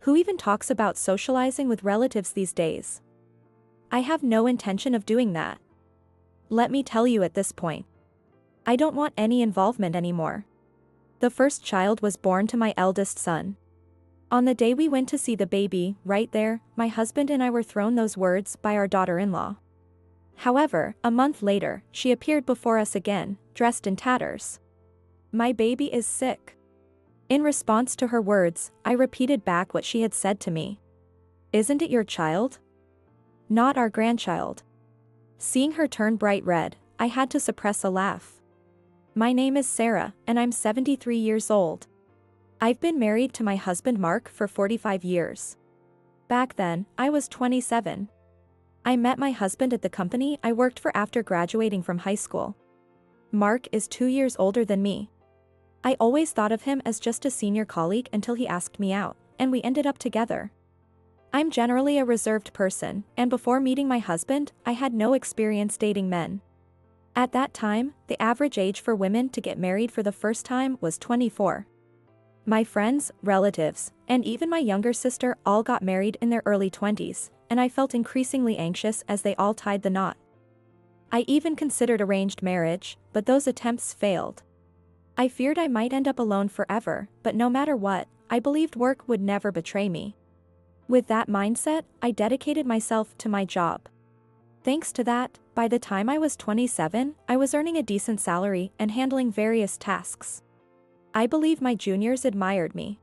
Who even talks about socializing with relatives these days? I have no intention of doing that. Let me tell you at this point. I don't want any involvement anymore. The first child was born to my eldest son. On the day we went to see the baby, right there, my husband and I were thrown those words by our daughter-in-law. However, a month later, she appeared before us again, dressed in tatters. My baby is sick. In response to her words, I repeated back what she had said to me. Isn't it your child? Not our grandchild. Seeing her turn bright red, I had to suppress a laugh. My name is Sarah, and I'm 73 years old. I've been married to my husband Mark for 45 years. Back then, I was 27. I met my husband at the company I worked for after graduating from high school. Mark is 2 years older than me. I always thought of him as just a senior colleague until he asked me out, and we ended up together. I'm generally a reserved person, and before meeting my husband, I had no experience dating men. At that time, the average age for women to get married for the first time was 24. My friends, relatives, and even my younger sister all got married in their early 20s, and I felt increasingly anxious as they all tied the knot. I even considered arranged marriage, but those attempts failed. I feared I might end up alone forever, but no matter what, I believed work would never betray me. With that mindset, I dedicated myself to my job. Thanks to that, by the time I was 27, I was earning a decent salary and handling various tasks. I believe my juniors admired me.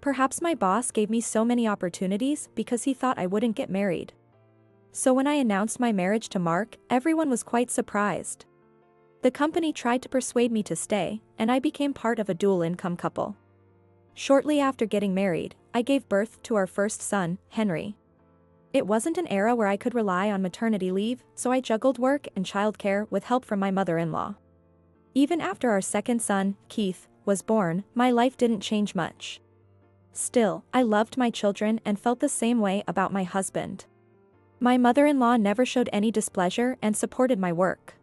Perhaps my boss gave me so many opportunities because he thought I wouldn't get married. So when I announced my marriage to Mark, everyone was quite surprised. The company tried to persuade me to stay, and I became part of a dual-income couple. Shortly after getting married, I gave birth to our first son, Henry. It wasn't an era where I could rely on maternity leave, so I juggled work and childcare with help from my mother-in-law. Even after our second son, Keith, was born, my life didn't change much. Still, I loved my children and felt the same way about my husband. My mother-in-law never showed any displeasure and supported my work.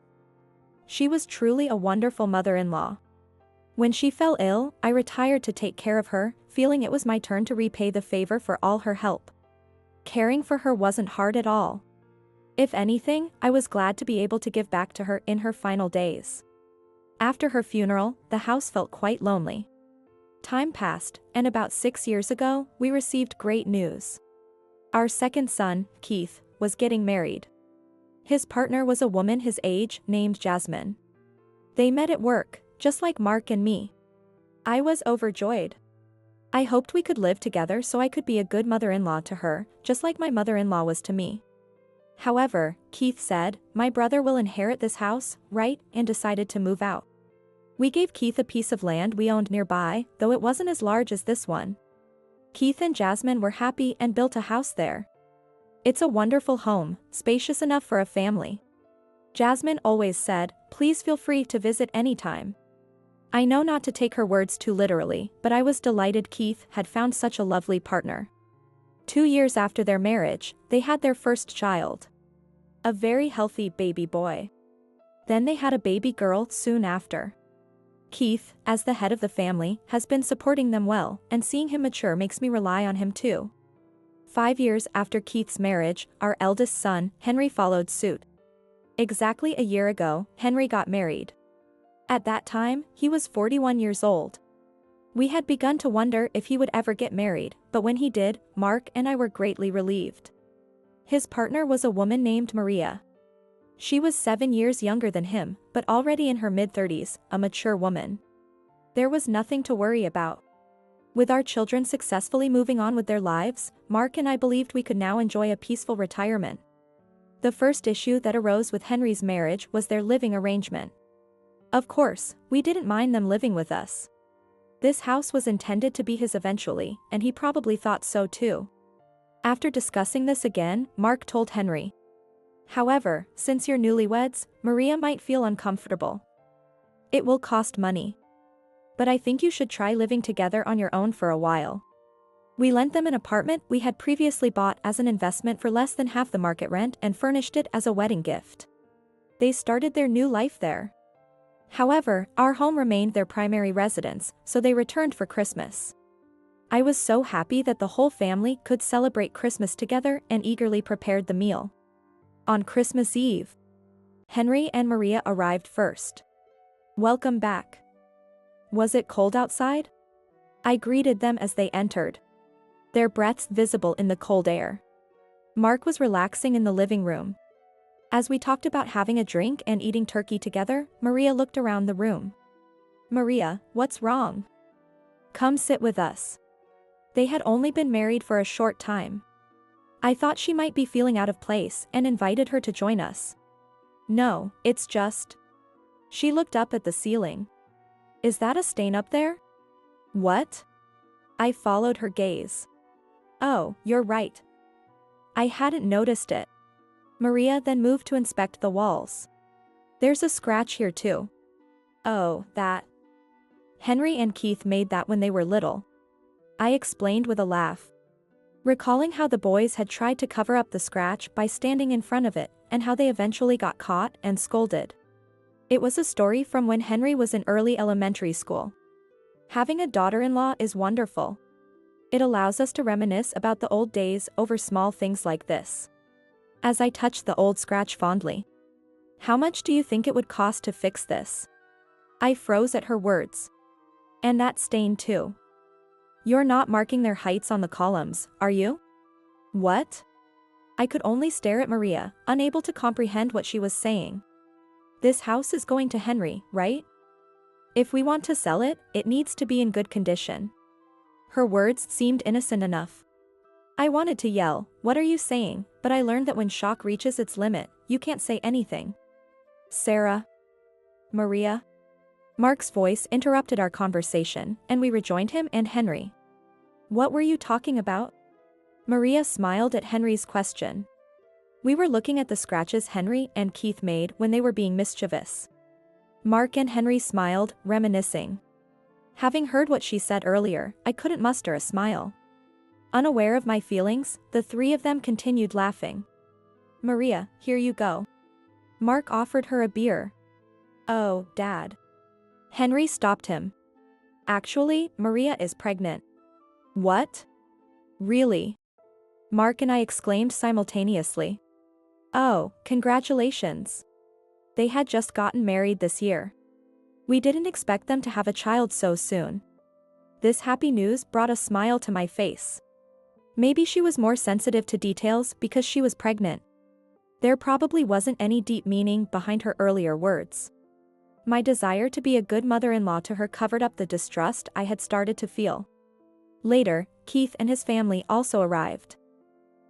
She was truly a wonderful mother-in-law. When she fell ill, I retired to take care of her, feeling it was my turn to repay the favor for all her help. Caring for her wasn't hard at all. If anything, I was glad to be able to give back to her in her final days. After her funeral, the house felt quite lonely. Time passed, and about 6 years ago, we received great news. Our second son, Keith, was getting married. His partner was a woman his age, named Jasmine. They met at work, just like Mark and me. I was overjoyed. I hoped we could live together so I could be a good mother-in-law to her, just like my mother-in-law was to me. However, Keith said, "My brother will inherit this house, right?" and decided to move out. We gave Keith a piece of land we owned nearby, though it wasn't as large as this one. Keith and Jasmine were happy and built a house there. It's a wonderful home, spacious enough for a family. Jasmine always said, "Please feel free to visit anytime." I know not to take her words too literally, but I was delighted Keith had found such a lovely partner. 2 years after their marriage, they had their first child. A very healthy baby boy. Then they had a baby girl soon after. Keith, as the head of the family, has been supporting them well, and seeing him mature makes me rely on him too. 5 years after Keith's marriage, our eldest son, Henry, followed suit. Exactly a year ago, Henry got married. At that time, he was 41 years old. We had begun to wonder if he would ever get married, but when he did, Mark and I were greatly relieved. His partner was a woman named Maria. She was 7 years younger than him, but already in her mid-30s, a mature woman. There was nothing to worry about. With our children successfully moving on with their lives, Mark and I believed we could now enjoy a peaceful retirement. The first issue that arose with Henry's marriage was their living arrangement. Of course, we didn't mind them living with us. This house was intended to be his eventually, and he probably thought so too. After discussing this again, Mark told Henry. However, since you're newlyweds, Maria might feel uncomfortable. It will cost money. But I think you should try living together on your own for a while. We lent them an apartment we had previously bought as an investment for less than half the market rent and furnished it as a wedding gift. They started their new life there. However, our home remained their primary residence, so they returned for Christmas. I was so happy that the whole family could celebrate Christmas together and eagerly prepared the meal. On Christmas Eve, Henry and Maria arrived first. Welcome back. Was it cold outside? I greeted them as they entered, their breaths visible in the cold air. Mark was relaxing in the living room. As we talked about having a drink and eating turkey together, Maria looked around the room. Maria, what's wrong? Come sit with us. They had only been married for a short time. I thought she might be feeling out of place and invited her to join us. No, it's just. She looked up at the ceiling. Is that a stain up there? What? I followed her gaze. Oh, you're right. I hadn't noticed it. Maria then moved to inspect the walls. There's a scratch here too. Oh, that. Henry and Keith made that when they were little. I explained with a laugh, recalling how the boys had tried to cover up the scratch by standing in front of it, and how they eventually got caught and scolded. It was a story from when Henry was in early elementary school. Having a daughter-in-law is wonderful. It allows us to reminisce about the old days over small things like this. As I touched the old scratch fondly. How much do you think it would cost to fix this? I froze at her words. And that stain too. You're not marking their heights on the columns, are you? What? I could only stare at Maria, unable to comprehend what she was saying. This house is going to Henry, right? If we want to sell it, it needs to be in good condition. Her words seemed innocent enough. I wanted to yell, "What are you saying?" but I learned that when shock reaches its limit, you can't say anything. Sarah. Maria. Mark's voice interrupted our conversation, and we rejoined him and Henry. What were you talking about? Maria smiled at Henry's question. We were looking at the scratches Henry and Keith made when they were being mischievous. Mark and Henry smiled, reminiscing. Having heard what she said earlier, I couldn't muster a smile. Unaware of my feelings, the three of them continued laughing. Maria, here you go. Mark offered her a beer. Oh, Dad. Henry stopped him. Actually, Maria is pregnant. What? Really? Mark and I exclaimed simultaneously. Oh, congratulations. They had just gotten married this year. We didn't expect them to have a child so soon. This happy news brought a smile to my face. Maybe she was more sensitive to details because she was pregnant. There probably wasn't any deep meaning behind her earlier words. My desire to be a good mother-in-law to her covered up the distrust I had started to feel. Later, Keith and his family also arrived.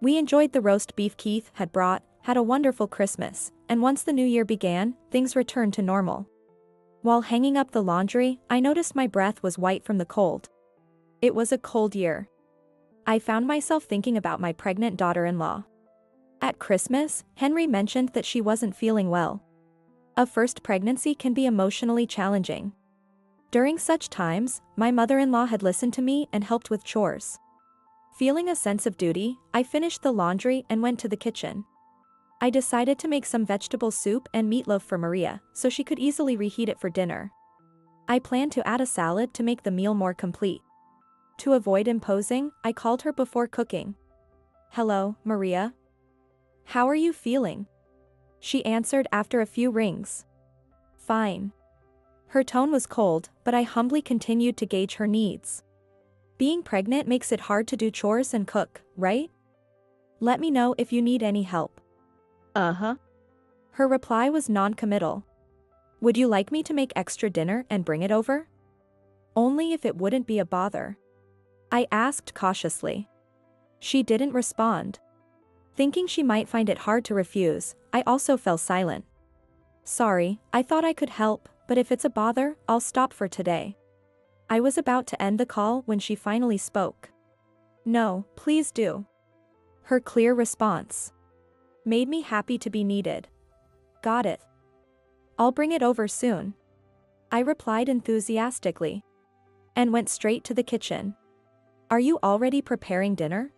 We enjoyed the roast beef Keith had brought, had a wonderful Christmas, and once the new year began, things returned to normal. While hanging up the laundry, I noticed my breath was white from the cold. It was a cold year. I found myself thinking about my pregnant daughter-in-law. At Christmas, Henry mentioned that she wasn't feeling well. A first pregnancy can be emotionally challenging. During such times, my mother-in-law had listened to me and helped with chores. Feeling a sense of duty, I finished the laundry and went to the kitchen. I decided to make some vegetable soup and meatloaf for Maria, so she could easily reheat it for dinner. I planned to add a salad to make the meal more complete. To avoid imposing, I called her before cooking. Hello, Maria. How are you feeling? She answered after a few rings. Fine. Her tone was cold, but I humbly continued to gauge her needs. Being pregnant makes it hard to do chores and cook, right? Let me know if you need any help. Uh-huh. Her reply was non-committal. Would you like me to make extra dinner and bring it over? Only if it wouldn't be a bother. I asked cautiously. She didn't respond. Thinking she might find it hard to refuse, I also fell silent. Sorry, I thought I could help, but if it's a bother, I'll stop for today. I was about to end the call when she finally spoke. No, please do. Her clear response made me happy to be needed. Got it. I'll bring it over soon. I replied enthusiastically and went straight to the kitchen. Are you already preparing dinner?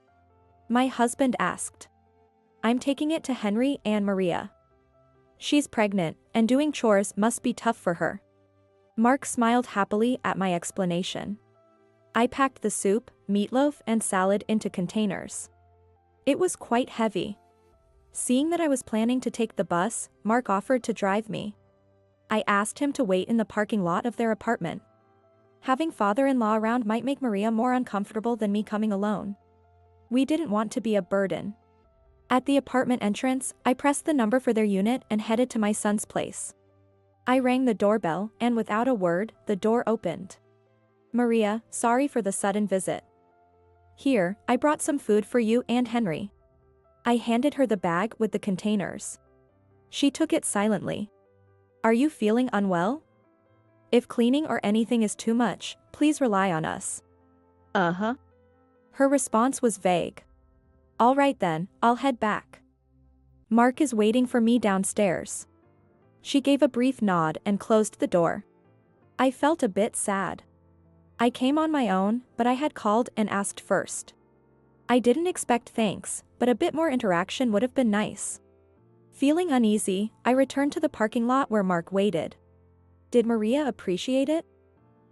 My husband asked. I'm taking it to Henry and Maria. She's pregnant, and doing chores must be tough for her. Mark smiled happily at my explanation. I packed the soup, meatloaf, and salad into containers. It was quite heavy. Seeing that I was planning to take the bus, Mark offered to drive me. I asked him to wait in the parking lot of their apartment. Having father-in-law around might make Maria more uncomfortable than me coming alone. We didn't want to be a burden. At the apartment entrance, I pressed the number for their unit and headed to my son's place. I rang the doorbell, and without a word, the door opened. "Maria, sorry for the sudden visit. Here, I brought some food for you and Henry." I handed her the bag with the containers. She took it silently. "Are you feeling unwell? If cleaning or anything is too much, please rely on us." "Uh-huh." Her response was vague. "All right then, I'll head back. Mark is waiting for me downstairs." She gave a brief nod and closed the door. I felt a bit sad. I came on my own, but I had called and asked first. I didn't expect thanks, but a bit more interaction would have been nice. Feeling uneasy, I returned to the parking lot where Mark waited. Did Maria appreciate it?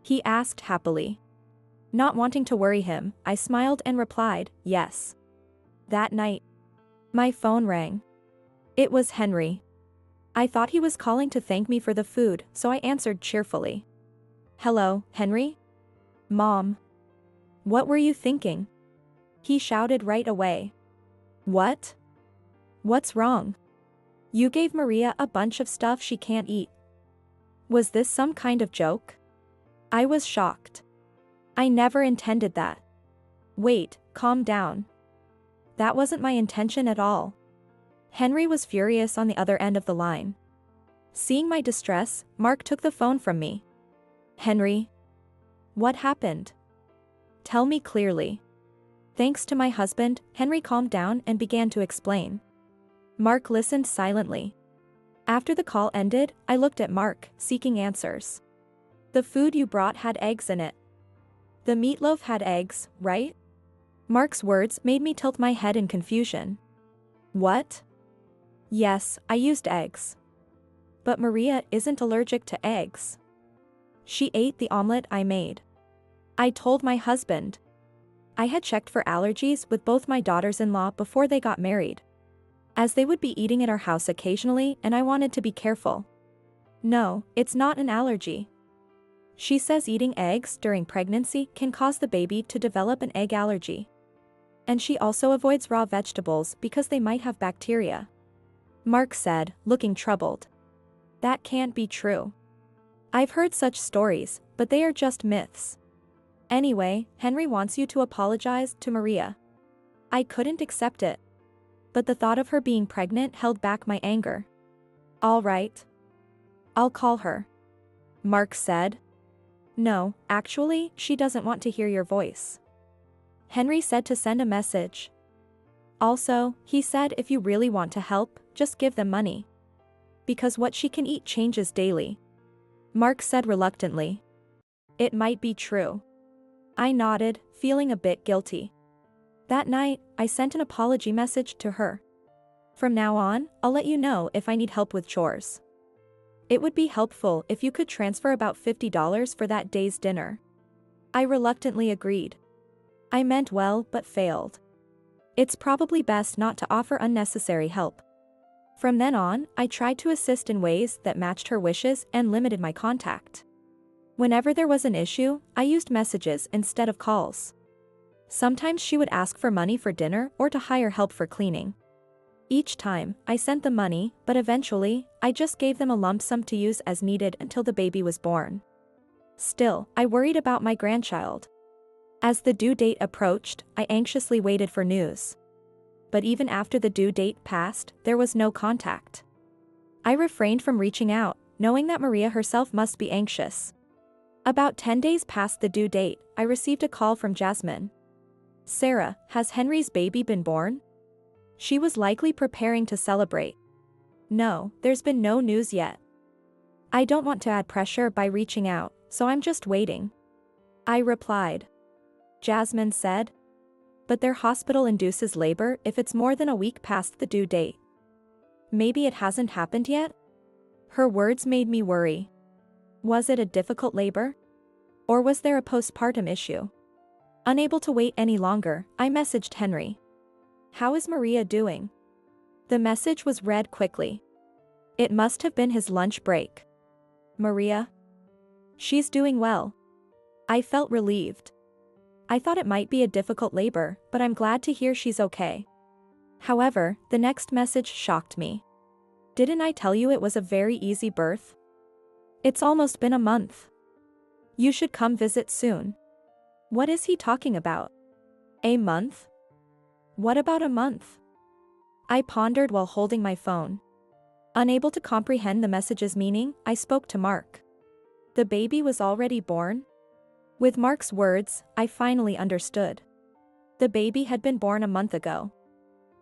He asked happily. Not wanting to worry him, I smiled and replied, yes. That night, my phone rang. It was Henry. I thought he was calling to thank me for the food, so I answered cheerfully. "Hello, Henry? Mom. What were you thinking?" He shouted right away. "What? What's wrong? You gave Maria a bunch of stuff she can't eat. Was this some kind of joke?" I was shocked. "I never intended that." "Wait, calm down. That wasn't my intention at all." Henry was furious on the other end of the line. Seeing my distress, Mark took the phone from me. "Henry. What happened? Tell me clearly." Thanks to my husband, Henry calmed down and began to explain. Mark listened silently. After the call ended, I looked at Mark, seeking answers. "The food you brought had eggs in it. The meatloaf had eggs, right?" Mark's words made me tilt my head in confusion. "What?" "Yes, I used eggs. But Maria isn't allergic to eggs. She ate the omelet I made." I told my husband. I had checked for allergies with both my daughters-in-law before they got married, as they would be eating at our house occasionally and I wanted to be careful. "No, it's not an allergy. She says eating eggs during pregnancy can cause the baby to develop an egg allergy. And she also avoids raw vegetables because they might have bacteria." Mark said, looking troubled. "That can't be true. I've heard such stories, but they are just myths. Anyway, Henry wants you to apologize to Maria." I couldn't accept it. But the thought of her being pregnant held back my anger. "All right. I'll call her," Mark said. "No, actually, she doesn't want to hear your voice. Henry said to send a message. Also, he said if you really want to help, just give them money. Because what she can eat changes daily." Mark said reluctantly. "It might be true." I nodded, feeling a bit guilty. That night, I sent an apology message to her. "From now on, I'll let you know if I need help with chores. It would be helpful if you could transfer about $50 for that day's dinner." I reluctantly agreed. I meant well but failed. It's probably best not to offer unnecessary help. From then on, I tried to assist in ways that matched her wishes and limited my contact. Whenever there was an issue, I used messages instead of calls. Sometimes she would ask for money for dinner or to hire help for cleaning. Each time, I sent the money, but eventually, I just gave them a lump sum to use as needed until the baby was born. Still, I worried about my grandchild. As the due date approached, I anxiously waited for news. But even after the due date passed, there was no contact. I refrained from reaching out, knowing that Maria herself must be anxious. About 10 days past the due date, I received a call from Jasmine. "Sarah, has Henry's baby been born?" She was likely preparing to celebrate. "No, there's been no news yet. I don't want to add pressure by reaching out, so I'm just waiting," I replied. Jasmine said. "But their hospital induces labor if it's more than a week past the due date. Maybe it hasn't happened yet?" Her words made me worry. Was it a difficult labor? Or was there a postpartum issue? Unable to wait any longer, I messaged Henry. "How is Maria doing?" The message was read quickly. It must have been his lunch break. "Maria? She's doing well." I felt relieved. I thought it might be a difficult labor, but I'm glad to hear she's okay. However, the next message shocked me. "Didn't I tell you it was a very easy birth? It's almost been a month. You should come visit soon." What is he talking about? A month? What about a month? I pondered while holding my phone. Unable to comprehend the message's meaning, I spoke to Mark. The baby was already born? With Mark's words, I finally understood. The baby had been born a month ago.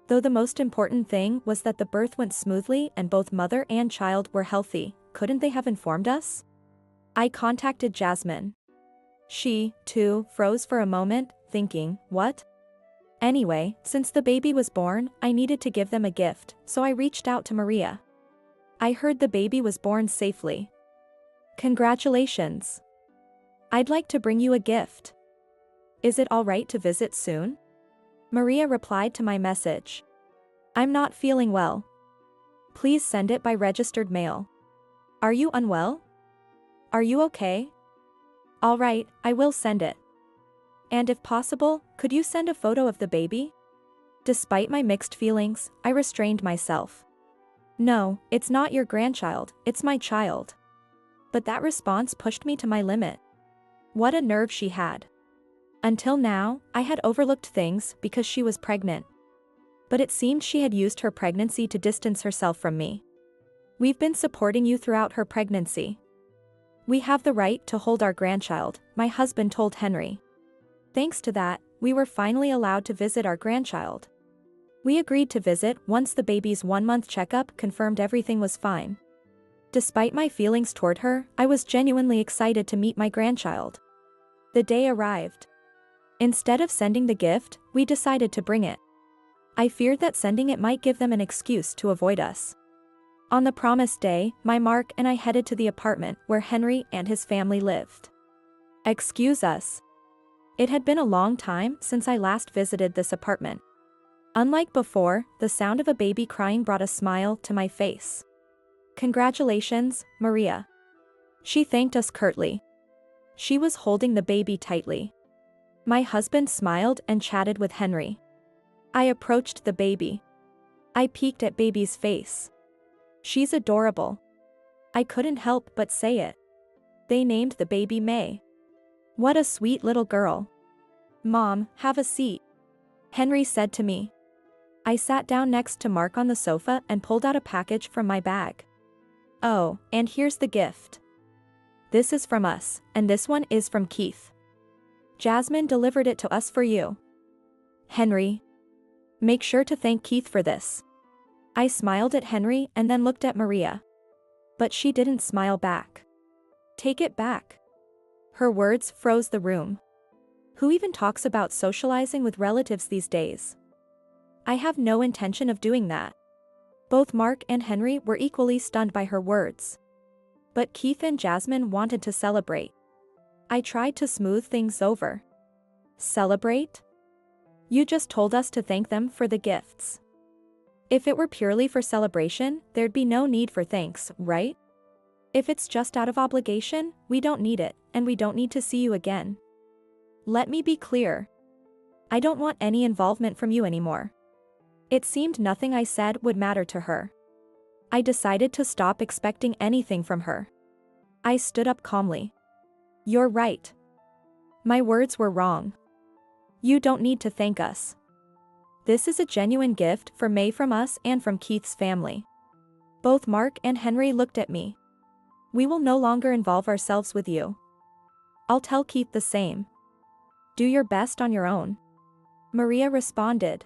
Though the most important thing was that the birth went smoothly and both mother and child were healthy, couldn't they have informed us? I contacted Jasmine. She, too, froze for a moment, thinking, what? Anyway, since the baby was born, I needed to give them a gift, so I reached out to Maria. I heard the baby was born safely. Congratulations. I'd like to bring you a gift. Is it all right to visit soon? Maria replied to my message. I'm not feeling well. Please send it by registered mail. Are you unwell? Are you okay? All right, I will send it. And if possible, could you send a photo of the baby? Despite my mixed feelings, I restrained myself. No, it's not your grandchild, it's my child. But that response pushed me to my limit. What a nerve she had. Until now, I had overlooked things because she was pregnant. But it seemed she had used her pregnancy to distance herself from me. We've been supporting you throughout her pregnancy. We have the right to hold our grandchild, my husband told Henry. Thanks to that, we were finally allowed to visit our grandchild. We agreed to visit once the baby's 1-month checkup confirmed everything was fine. Despite my feelings toward her, I was genuinely excited to meet my grandchild. The day arrived. Instead of sending the gift, we decided to bring it. I feared that sending it might give them an excuse to avoid us. On the promised day, my Mark and I headed to the apartment where Henry and his family lived. Excuse us. It had been a long time since I last visited this apartment. Unlike before, the sound of a baby crying brought a smile to my face. Congratulations, Maria. She thanked us curtly. She was holding the baby tightly. My husband smiled and chatted with Henry. I approached the baby. I peeked at baby's face. She's adorable. I couldn't help but say it. They named the baby May. What a sweet little girl. Mom, have a seat. Henry said to me. I sat down next to Mark on the sofa and pulled out a package from my bag. Oh, and here's the gift. This is from us, and this one is from Keith. Jasmine delivered it to us for you. Henry. Make sure to thank Keith for this. I smiled at Henry and then looked at Maria. But she didn't smile back. Take it back. Her words froze the room. Who even talks about socializing with relatives these days? I have no intention of doing that. Both Mark and Henry were equally stunned by her words. But Keith and Jasmine wanted to celebrate. I tried to smooth things over. Celebrate? You just told us to thank them for the gifts. If it were purely for celebration, there'd be no need for thanks, right? If it's just out of obligation, we don't need it, and we don't need to see you again. Let me be clear. I don't want any involvement from you anymore. It seemed nothing I said would matter to her. I decided to stop expecting anything from her. I stood up calmly. You're right. My words were wrong. You don't need to thank us. This is a genuine gift for May from us and from Keith's family. Both Mark and Henry looked at me. We will no longer involve ourselves with you. I'll tell Keith the same. Do your best on your own. Maria responded.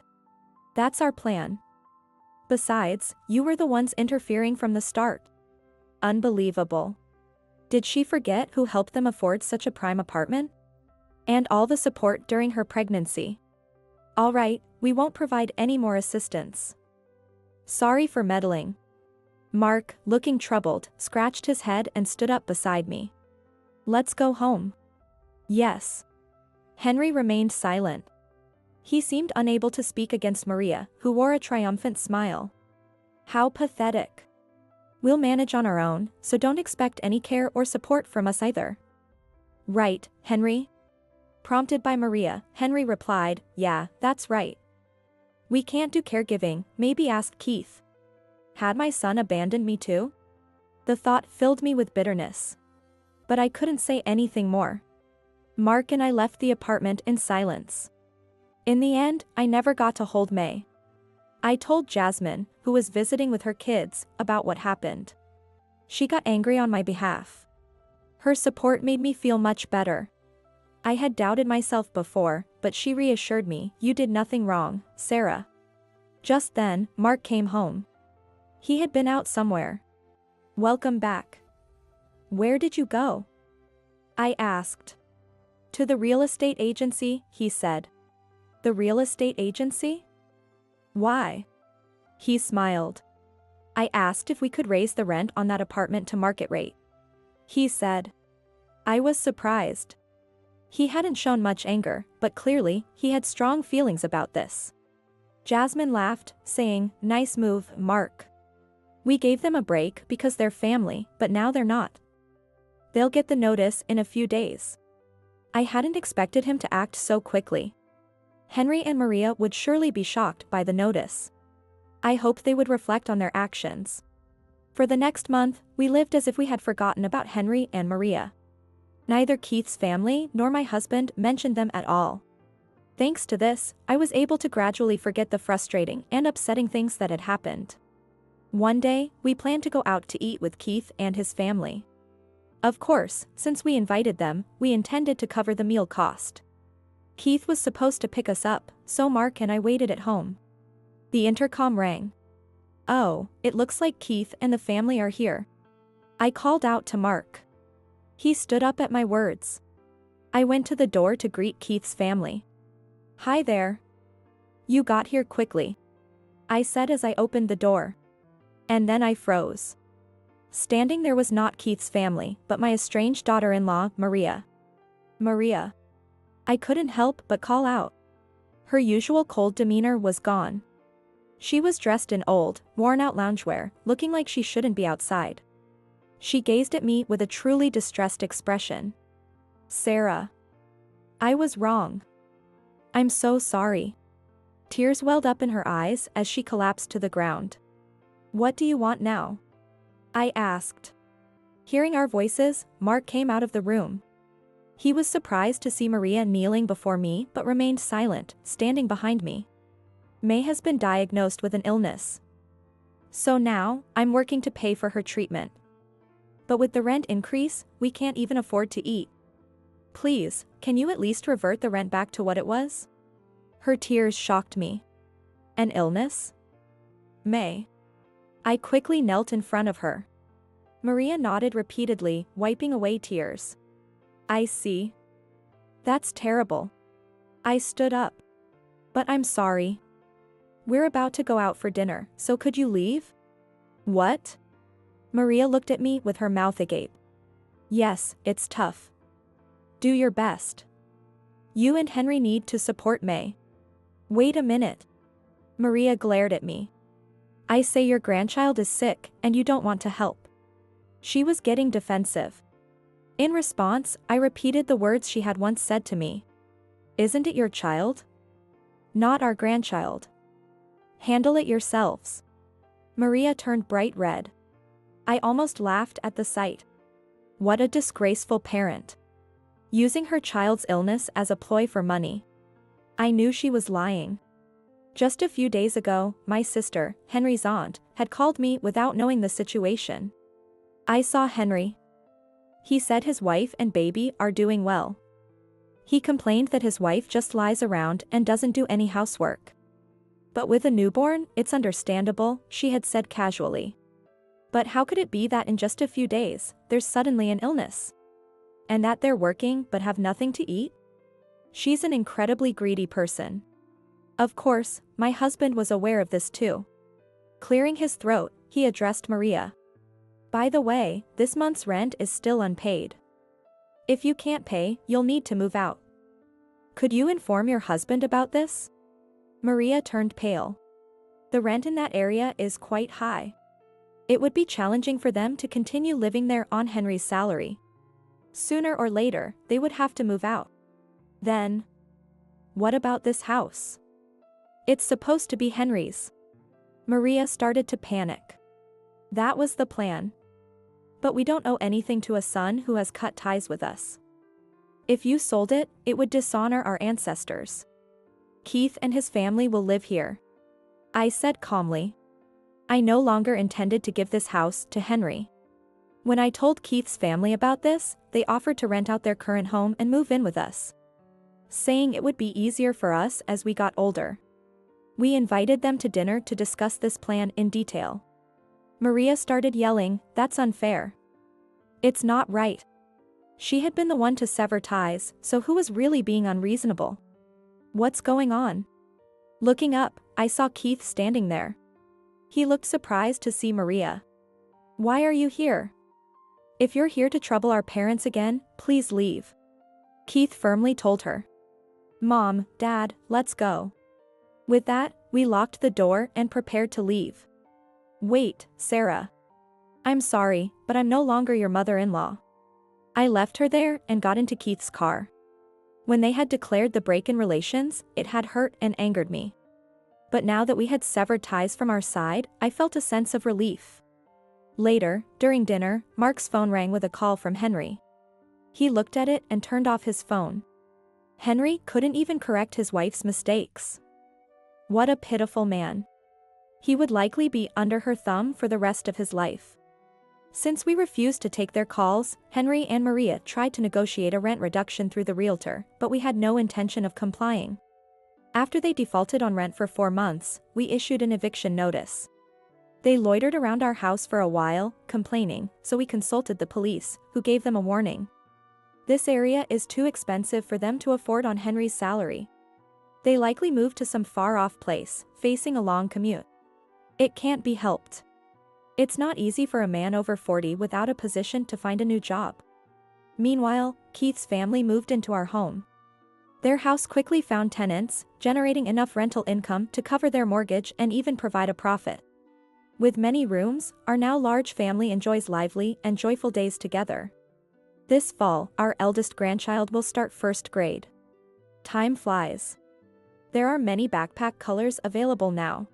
That's our plan. Besides, you were the ones interfering from the start. Unbelievable. Did she forget who helped them afford such a prime apartment? And all the support during her pregnancy. All right, we won't provide any more assistance. Sorry for meddling. Mark, looking troubled, scratched his head and stood up beside me. Let's go home. Yes. Henry remained silent. He seemed unable to speak against Maria, who wore a triumphant smile. How pathetic. We'll manage on our own, so don't expect any care or support from us either. Right, Henry? Prompted by Maria, Henry replied, yeah, that's right. We can't do caregiving, maybe ask Keith. Had my son abandoned me too? The thought filled me with bitterness. But I couldn't say anything more. Mark and I left the apartment in silence. In the end, I never got to hold May. I told Jasmine, who was visiting with her kids, about what happened. She got angry on my behalf. Her support made me feel much better. I had doubted myself before, but she reassured me, you did nothing wrong, Sarah. Just then, Mark came home. He had been out somewhere. Welcome back. Where did you go? I asked. To the real estate agency, he said. The real estate agency? Why? He smiled. I asked if we could raise the rent on that apartment to market rate. He said. I was surprised. He hadn't shown much anger, but clearly, he had strong feelings about this. Jasmine laughed, saying, nice move, Mark. We gave them a break because they're family, but now they're not. They'll get the notice in a few days. I hadn't expected him to act so quickly. Henry and Maria would surely be shocked by the notice. I hoped they would reflect on their actions. For the next month, we lived as if we had forgotten about Henry and Maria. Neither Keith's family nor my husband mentioned them at all. Thanks to this, I was able to gradually forget the frustrating and upsetting things that had happened. One day, we planned to go out to eat with Keith and his family. Of course, since we invited them, we intended to cover the meal cost. Keith was supposed to pick us up, so Mark and I waited at home. The intercom rang. Oh, it looks like Keith and the family are here. I called out to Mark. He stood up at my words. I went to the door to greet Keith's family. Hi there. You got here quickly, I said as I opened the door. And then I froze. Standing there was not Keith's family, but my estranged daughter-in-law, Maria. Maria. I couldn't help but call out. Her usual cold demeanor was gone. She was dressed in old, worn-out loungewear, looking like she shouldn't be outside. She gazed at me with a truly distressed expression. Sarah. I was wrong. I'm so sorry. Tears welled up in her eyes as she collapsed to the ground. What do you want now? I asked. Hearing our voices, Mark came out of the room. He was surprised to see Maria kneeling before me but remained silent, standing behind me. May has been diagnosed with an illness. So now, I'm working to pay for her treatment. But with the rent increase, we can't even afford to eat. Please, can you at least revert the rent back to what it was? Her tears shocked me. An illness? May. I quickly knelt in front of her. Maria nodded repeatedly, wiping away tears. I see. That's terrible. I stood up. But I'm sorry. We're about to go out for dinner, so could you leave? What? Maria looked at me with her mouth agape. Yes, it's tough. Do your best. You and Henry need to support May. Wait a minute. Maria glared at me. I say your grandchild is sick and you don't want to help. She was getting defensive. In response, I repeated the words she had once said to me. Isn't it your child? Not our grandchild. Handle it yourselves. Maria turned bright red. I almost laughed at the sight. What a disgraceful parent. Using her child's illness as a ploy for money. I knew she was lying. Just a few days ago, my sister, Henry's aunt, had called me without knowing the situation. I saw Henry. He said his wife and baby are doing well. He complained that his wife just lies around and doesn't do any housework. But with a newborn, it's understandable, she had said casually. But how could it be that in just a few days, there's suddenly an illness? And that they're working but have nothing to eat? She's an incredibly greedy person. Of course, my husband was aware of this too. Clearing his throat, he addressed Maria. By the way, this month's rent is still unpaid. If you can't pay, you'll need to move out. Could you inform your husband about this? Maria turned pale. The rent in that area is quite high. It would be challenging for them to continue living there on Henry's salary. Sooner or later, they would have to move out. Then, what about this house? It's supposed to be Henry's. Maria started to panic. That was the plan. But we don't owe anything to a son who has cut ties with us. If you sold it, it would dishonor our ancestors. Keith and his family will live here. I said calmly. I no longer intended to give this house to Henry. When I told Keith's family about this, they offered to rent out their current home and move in with us, saying it would be easier for us as we got older. We invited them to dinner to discuss this plan in detail. Maria started yelling, "That's unfair. It's not right." She had been the one to sever ties, so who was really being unreasonable? What's going on? Looking up, I saw Keith standing there. He looked surprised to see Maria. Why are you here? If you're here to trouble our parents again, please leave. Keith firmly told her. Mom, Dad, let's go. With that, we locked the door and prepared to leave. Wait, Sarah. I'm sorry, but I'm no longer your mother-in-law. I left her there and got into Keith's car. When they had declared the break in relations, it had hurt and angered me. But now that we had severed ties from our side, I felt a sense of relief. Later, during dinner, Mark's phone rang with a call from Henry. He looked at it and turned off his phone. Henry couldn't even correct his wife's mistakes. What a pitiful man. He would likely be under her thumb for the rest of his life. Since we refused to take their calls, Henry and Maria tried to negotiate a rent reduction through the realtor, but we had no intention of complying. After they defaulted on rent for 4 months, we issued an eviction notice. They loitered around our house for a while, complaining, so we consulted the police, who gave them a warning. This area is too expensive for them to afford on Henry's salary. They likely moved to some far-off place, facing a long commute. It can't be helped. It's not easy for a man over 40 without a position to find a new job. Meanwhile, Keith's family moved into our home. Their house quickly found tenants, generating enough rental income to cover their mortgage and even provide a profit. With many rooms, our now large family enjoys lively and joyful days together. This fall, our eldest grandchild will start 1st grade. Time flies. There are many backpack colors available now.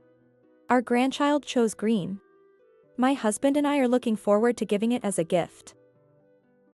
Our grandchild chose green. My husband and I are looking forward to giving it as a gift.